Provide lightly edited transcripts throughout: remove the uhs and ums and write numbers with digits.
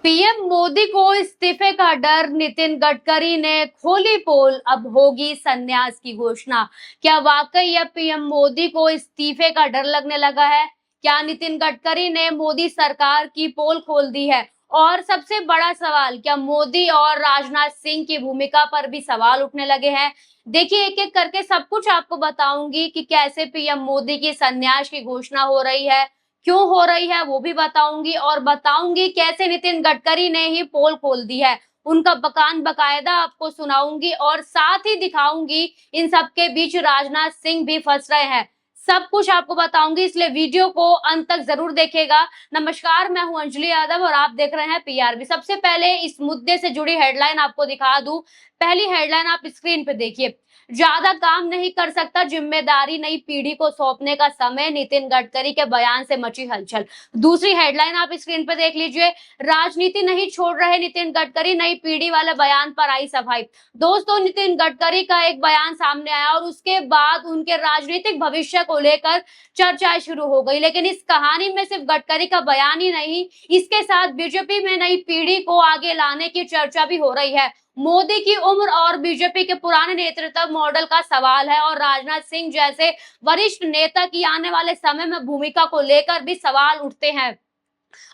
PM Modi को इस्तीफे का डर, नितिन गडकरी ने खोली पोल, अब होगी संन्यास की घोषणा। क्या वाकई अब पीएम मोदी को इस्तीफे का डर लगने लगा है? क्या नितिन गडकरी ने मोदी सरकार की पोल खोल दी है? और सबसे बड़ा सवाल, क्या मोदी और राजनाथ सिंह की भूमिका पर भी सवाल उठने लगे हैं? देखिए, एक एक करके सब कुछ आपको बताऊंगी कि कैसे पीएम मोदी की संन्यास की घोषणा हो रही है, क्यों हो रही है वो भी बताऊंगी, और बताऊंगी कैसे नितिन गडकरी ने ही पोल खोल दी है। उनका बकान बकायदा आपको सुनाऊंगी और साथ ही दिखाऊंगी इन सबके बीच राजनाथ सिंह भी फंस रहे हैं। सब कुछ आपको बताऊंगी, इसलिए वीडियो को अंत तक जरूर देखेगा। नमस्कार, मैं हूं अंजलि यादव और आप देख रहे हैं पीआरबी। सबसे पहले इस मुद्दे से जुड़ी हेडलाइन आपको दिखा दूं। पहली हेडलाइन आप स्क्रीन पे देखिए। ज्यादा काम नहीं कर सकता, जिम्मेदारी नई पीढ़ी को सौंपने का समय, नितिन गडकरी के बयान से मची हलचल। दूसरी हेडलाइन आप स्क्रीन पे देख लीजिए। राजनीति नहीं छोड़ रहे नितिन गडकरी, नई पीढ़ी वाले बयान पर आई सफाई। दोस्तों, नितिन गडकरी का एक बयान सामने आया और उसके बाद उनके राजनीतिक भविष्य को लेकर चर्चाएं शुरू हो गई। लेकिन इस कहानी में सिर्फ गडकरी का बयान ही नहीं, इसके साथ बीजेपी में नई पीढ़ी को आगे लाने की चर्चा भी हो रही है। मोदी की उम्र और बीजेपी के पुराने नेतृत्व मॉडल का सवाल है और राजनाथ सिंह जैसे वरिष्ठ नेता की आने वाले समय में भूमिका को लेकर भी सवाल उठते हैं।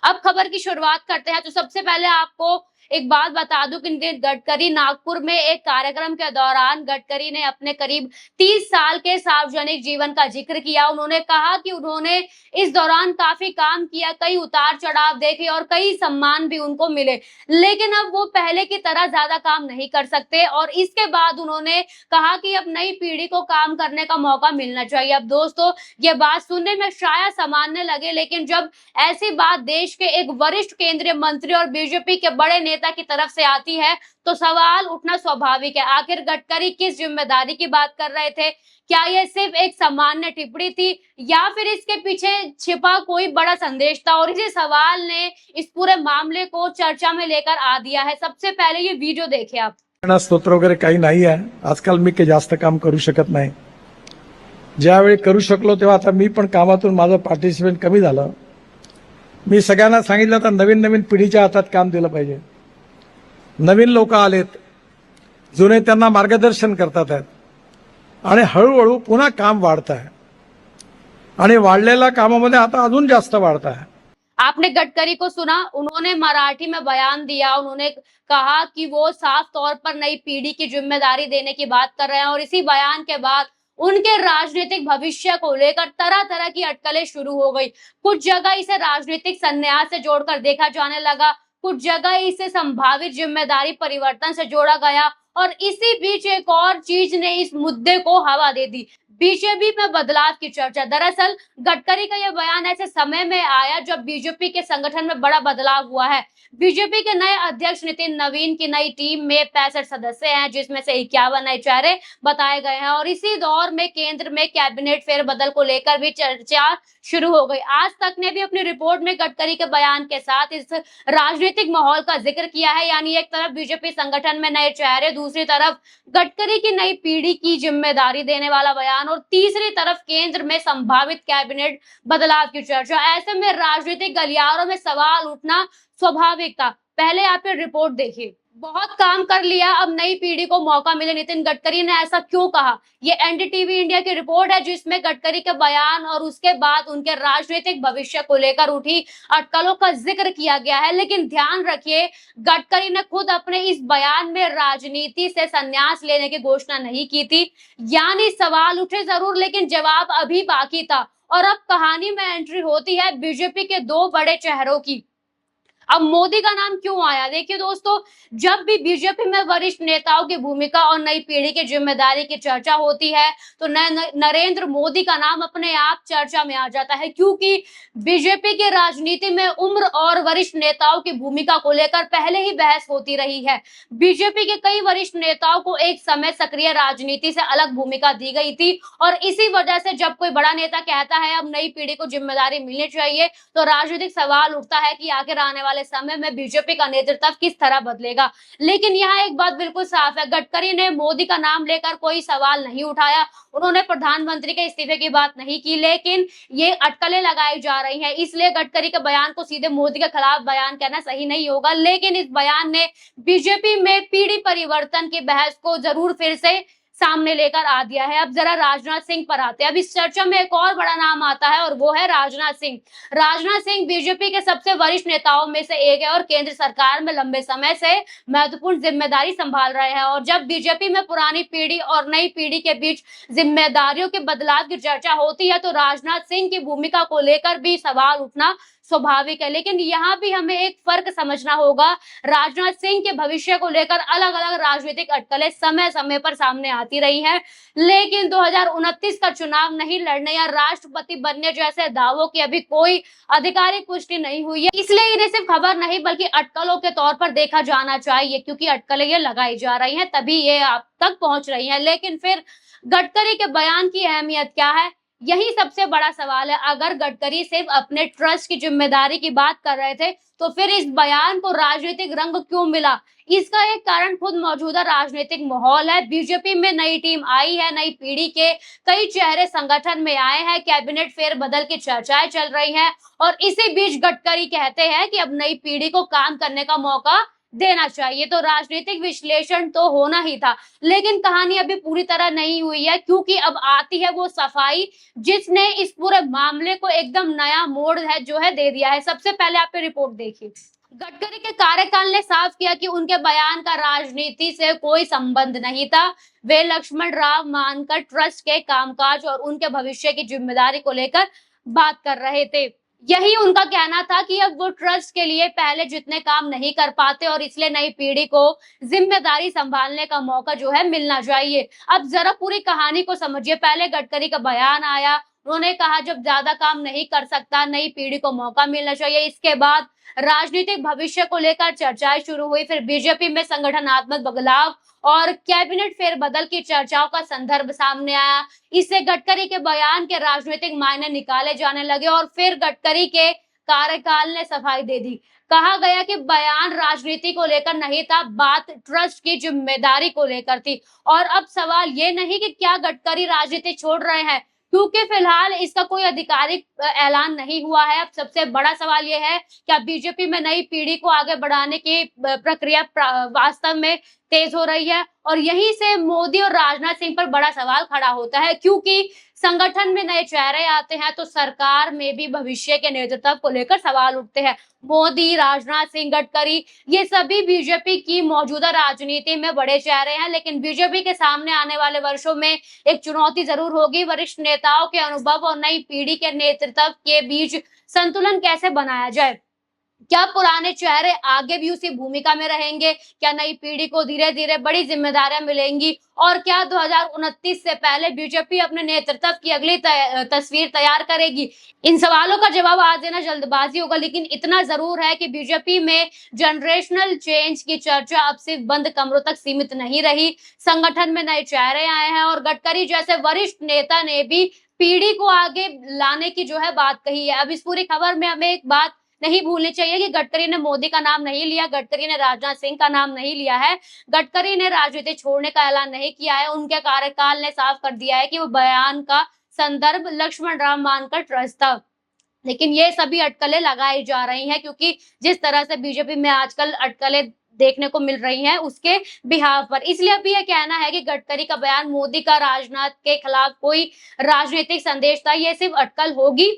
अब खबर की शुरुआत करते हैं। तो सबसे पहले आपको एक बात बता दूं कि नितिन गडकरी नागपुर में एक कार्यक्रम के दौरान गडकरी ने अपने करीब 30 साल के सार्वजनिक जीवन का जिक्र किया। उन्होंने कहा कि उन्होंने इस दौरान काफी काम किया, कई उतार चढ़ाव देखे और कई सम्मान भी उनको मिले, लेकिन अब वो पहले की तरह ज्यादा काम नहीं कर सकते। और इसके बाद उन्होंने कहा कि अब नई पीढ़ी को काम करने का मौका मिलना चाहिए। अब दोस्तों, ये बात सुनने में शायद सामान्य लगे, लेकिन जब ऐसी बात देश के एक वरिष्ठ केंद्रीय मंत्री और बीजेपी के बड़े नेता की तरफ से आती है तो सवाल उठना स्वाभाविक है। आखिर गडकरी किस जिम्मेदारी की बात कर रहे थे? क्या यह सिर्फ एक सामान्य टिप्पणी थी या फिर इसके पीछे छिपा कोई बड़ा संदेश था? और इसी सवाल ने इस पूरे मामले को चर्चा में लेकर आ दिया है। सबसे पहले ये वीडियो देखिए आप। स्तोत्र वगैरे काही नाही आहे आजकाल, मी काही जास्त काम करू शकत नाही। ज्यावेळी करू शकलो तेव्हा आता मी पण कामातून माझं पार्टिसिपेट कमी झालं। मी सगळ्यांना सांगितलं तर नवीन नवीन पिढीच्या हातात काम दिलं पाहिजे। नवीन लोक आलेत, जुने त्यांना मार्गदर्शन करतात आहेत आणि हळूहळू पुन्हा काम वाढत आहे आणि वाढलेल्या कामामध्ये आता अजून जास्त वाढत आहे। आपने गडकरी को सुना, उन्होंने मराठी में बयान दिया। उन्होंने कहा कि वो साफ तौर पर नई पीढ़ी की जिम्मेदारी देने की बात कर रहे हैं और इसी बयान के बाद उनके राजनीतिक भविष्य को लेकर तरह तरह की अटकलें शुरू हो गई। कुछ जगह इसे राजनीतिक संन्यास से जोड़कर देखा जाने लगा, कुछ जगह इसे संभावित जिम्मेदारी परिवर्तन से जोड़ा गया और इसी बीच एक और चीज ने इस मुद्दे को हवा दे दी, बीजेपी में बदलाव की चर्चा। दरअसल गडकरी का यह बयान ऐसे समय में आया जब बीजेपी के संगठन में बड़ा बदलाव हुआ है। बीजेपी के नए अध्यक्ष नितिन नवीन की नई टीम में 65 सदस्य हैं, जिसमें से 51 नए चेहरे बताए गए हैं और इसी दौर में केंद्र में कैबिनेट फेरबदल को लेकर भी चर्चा शुरू हो गई। आज तक ने भी अपनी रिपोर्ट में गडकरी के बयान के साथ इस राजनीतिक माहौल का जिक्र किया है, यानी एक तरफ बीजेपी संगठन में नए चेहरे, दूसरी तरफ गडकरी की नई पीढ़ी की जिम्मेदारी देने वाला बयान और तीसरी तरफ केंद्र में संभावित कैबिनेट बदलाव की चर्चा। ऐसे में राजनीतिक गलियारों में सवाल उठना स्वाभाविक था। पहले आप ये रिपोर्ट देखिए। बहुत काम कर लिया, अब नई पीढ़ी को मौका मिले, नितिन गडकरी ने ऐसा क्यों कहा? ये एनडीटीवी इंडिया की रिपोर्ट है जिसमें गडकरी के बयान और उसके बाद उनके राजनीतिक भविष्य को लेकर उठी अटकलों का जिक्र किया गया है। लेकिन ध्यान रखिए, गडकरी ने खुद अपने इस बयान में राजनीति से संन्यास लेने की घोषणा नहीं की थी, यानी सवाल उठे जरूर लेकिन जवाब अभी बाकी था। और अब कहानी में एंट्री होती है बीजेपी के दो बड़े चेहरों की। अब मोदी का नाम क्यों आया? देखिए दोस्तों, जब भी बीजेपी में वरिष्ठ नेताओं की भूमिका और नई पीढ़ी की जिम्मेदारी की चर्चा होती है तो नरेंद्र मोदी का नाम अपने आप चर्चा में आ जाता है, क्योंकि बीजेपी की राजनीति में उम्र और वरिष्ठ नेताओं की भूमिका को लेकर पहले ही बहस होती रही है। बीजेपी के कई वरिष्ठ नेताओं को एक समय सक्रिय राजनीति से अलग भूमिका दी गई थी और इसी वजह से जब कोई बड़ा नेता कहता है अब नई पीढ़ी को जिम्मेदारी मिलनी चाहिए तो राजनीतिक सवाल उठता है कि आखिर आने वाले वाले समय में बीजेपी का नेतृत्व किस तरह बदलेगा। लेकिन यहाँ एक बात बिल्कुल साफ है, गडकरी ने मोदी का नाम लेकर कोई सवाल नहीं उठाया, उन्होंने प्रधानमंत्री के इस्तीफे की बात नहीं की, लेकिन ये अटकलें लगाई जा रही हैं। इसलिए गडकरी के बयान को सीधे मोदी के खिलाफ बयान कहना सही नहीं होगा। लेकिन इस बयान ने बीजेपी में पीढ़ी परिवर्तन की बहस को जरूर फिर से सामने लेकर आ दिया है। अब जरा राजनाथ सिंह पर आते हैं। अब इस चर्चा में एक और बड़ा नाम आता है और वो है राजनाथ सिंह। राजनाथ सिंह बीजेपी के सबसे वरिष्ठ नेताओं में से एक है और केंद्र सरकार में लंबे समय से महत्वपूर्ण जिम्मेदारी संभाल रहे हैं। और जब बीजेपी में पुरानी पीढ़ी और नई पीढ़ी के बीच जिम्मेदारियों के बदलाव की चर्चा होती है तो राजनाथ सिंह की भूमिका को लेकर भी सवाल उठना स्वाभाविक है। लेकिन यहाँ भी हमें एक फर्क समझना होगा, राजनाथ सिंह के भविष्य को लेकर अलग अलग राजनीतिक अटकलें समय समय पर सामने आती रही हैं, लेकिन 2029 का चुनाव नहीं लड़ने या राष्ट्रपति बनने जैसे दावों की अभी कोई आधिकारिक पुष्टि नहीं हुई है। इसलिए इन्हें सिर्फ खबर नहीं बल्कि अटकलों के तौर पर देखा जाना चाहिए, क्योंकि अटकलें ये लगाई जा रही हैं तभी ये आप तक पहुंच रही है। लेकिन फिर गडकरी के बयान की अहमियत क्या है, यही सबसे बड़ा सवाल है। अगर गडकरी सिर्फ अपने ट्रस्ट की जिम्मेदारी की बात कर रहे थे तो फिर इस बयान को राजनीतिक रंग क्यों मिला? इसका एक कारण खुद मौजूदा राजनीतिक माहौल है। बीजेपी में नई टीम आई है, नई पीढ़ी के कई चेहरे संगठन में आए हैं, कैबिनेट फेरबदल की चर्चाएं चल रही हैं और इसी बीच गडकरी कहते हैं कि अब नई पीढ़ी को काम करने का मौका देना चाहिए। तो राजनीतिक विश्लेषण तो होना ही था, लेकिन कहानी अभी पूरी तरह नहीं हुई है, क्योंकि अब आती है वो सफाई जिसने इस पूरे मामले को एकदम नया मोड़ है जो है दे दिया है। सबसे पहले आप रिपोर्ट देखिए। गडकरी के कार्यकाल ने साफ किया कि उनके बयान का राजनीति से कोई संबंध नहीं था। वे लक्ष्मण राव मानकर ट्रस्ट के कामकाज और उनके भविष्य की जिम्मेदारी को लेकर बात कर रहे थे। यही उनका कहना था कि अब वो ट्रस्ट के लिए पहले जितने काम नहीं कर पाते और इसलिए नई पीढ़ी को जिम्मेदारी संभालने का मौका जो है मिलना चाहिए। अब जरा पूरी कहानी को समझिए। पहले गडकरी का बयान आया, उन्होंने कहा जब ज्यादा काम नहीं कर सकता नई पीढ़ी को मौका मिलना चाहिए। इसके बाद राजनीतिक भविष्य को लेकर चर्चाएं शुरू हुई। फिर बीजेपी में संगठनात्मक बदलाव और कैबिनेट फेरबदल की चर्चाओं का संदर्भ सामने आया। इससे गडकरी के बयान के राजनीतिक मायने निकाले जाने लगे और फिर गडकरी के कार्यकाल ने सफाई दे दी। कहा गया कि बयान राजनीति को लेकर नहीं था, बात ट्रस्ट की जिम्मेदारी को लेकर थी। और अब सवाल ये नहीं कि क्या गडकरी राजनीति छोड़ रहे हैं, क्योंकि फिलहाल इसका कोई आधिकारिक ऐलान नहीं हुआ है। अब सबसे बड़ा सवाल यह है क्या बीजेपी में नई पीढ़ी को आगे बढ़ाने की प्रक्रिया वास्तव में तेज हो रही है। और यहीं से मोदी और राजनाथ सिंह पर बड़ा सवाल खड़ा होता है, क्योंकि संगठन में नए चेहरे आते हैं तो सरकार में भी भविष्य के नेतृत्व को लेकर सवाल उठते हैं। मोदी, राजनाथ सिंह, गडकरी ये सभी बीजेपी की मौजूदा राजनीति में बड़े चेहरे हैं, लेकिन बीजेपी के सामने आने वाले वर्षों में एक चुनौती जरूर होगी। वरिष्ठ नेताओं के अनुभव और नई पीढ़ी के नेतृत्व के बीच संतुलन कैसे बनाया जाए। क्या पुराने चेहरे आगे भी उसी भूमिका में रहेंगे? क्या नई पीढ़ी को धीरे धीरे बड़ी जिम्मेदारियां मिलेंगी? और क्या 2029 से पहले बीजेपी अपने नेतृत्व की अगली तस्वीर तैयार करेगी? इन सवालों का जवाब आज देना जल्दबाजी होगा, लेकिन इतना जरूर है कि बीजेपी में जनरेशनल चेंज की चर्चा अब सिर्फ बंद कमरों तक सीमित नहीं रही। संगठन में नए चेहरे आए हैं और गडकरी जैसे वरिष्ठ नेता ने भी पीढ़ी को आगे लाने की जो है बात कही है। अब इस पूरी खबर में हमें एक बात नहीं भूलनी चाहिए कि गडकरी ने मोदी का नाम नहीं लिया, गडकरी ने राजनाथ सिंह का नाम नहीं लिया है, गडकरी ने राजनीति छोड़ने का ऐलान नहीं किया है। उनके कार्यकाल ने साफ कर दिया है कि वो बयान का संदर्भ लक्ष्मण राव मानकर ट्रस्ट था। लेकिन ये सभी अटकलें लगाई जा रही हैं, क्योंकि जिस तरह से बीजेपी में आजकल अटकलें देखने को मिल रही हैं उसके बिहाफ पर। इसलिए अभी यह कहना है कि गडकरी का बयान मोदी का राजनाथ के खिलाफ कोई राजनीतिक संदेश था, ये सिर्फ अटकल होगी।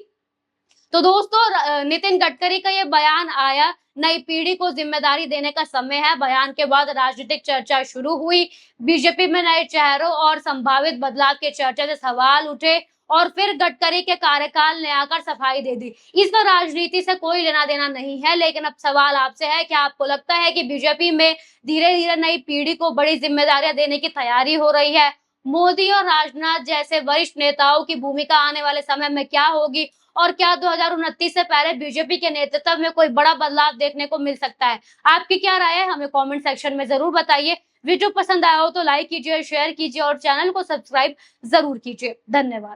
तो दोस्तों, नितिन गडकरी का ये बयान आया, नई पीढ़ी को जिम्मेदारी देने का समय है। बयान के बाद राजनीतिक चर्चा शुरू हुई। बीजेपी में नए चेहरों और संभावित बदलाव की चर्चा से सवाल उठे और फिर गडकरी के कार्यकाल ने आकर सफाई दे दी। इसका राजनीति से कोई लेना देना नहीं है। लेकिन अब सवाल आपसे है, क्या आपको लगता है कि बीजेपी में धीरे धीरे नई पीढ़ी को बड़ी जिम्मेदारियां देने की तैयारी हो रही है? मोदी और राजनाथ जैसे वरिष्ठ नेताओं की भूमिका आने वाले समय में क्या होगी? और क्या 2029 से पहले बीजेपी के नेतृत्व में कोई बड़ा बदलाव देखने को मिल सकता है? आपकी क्या राय है, हमें कमेंट सेक्शन में जरूर बताइए। वीडियो पसंद आया हो तो लाइक कीजिए, शेयर कीजिए और चैनल को सब्सक्राइब जरूर कीजिए। धन्यवाद।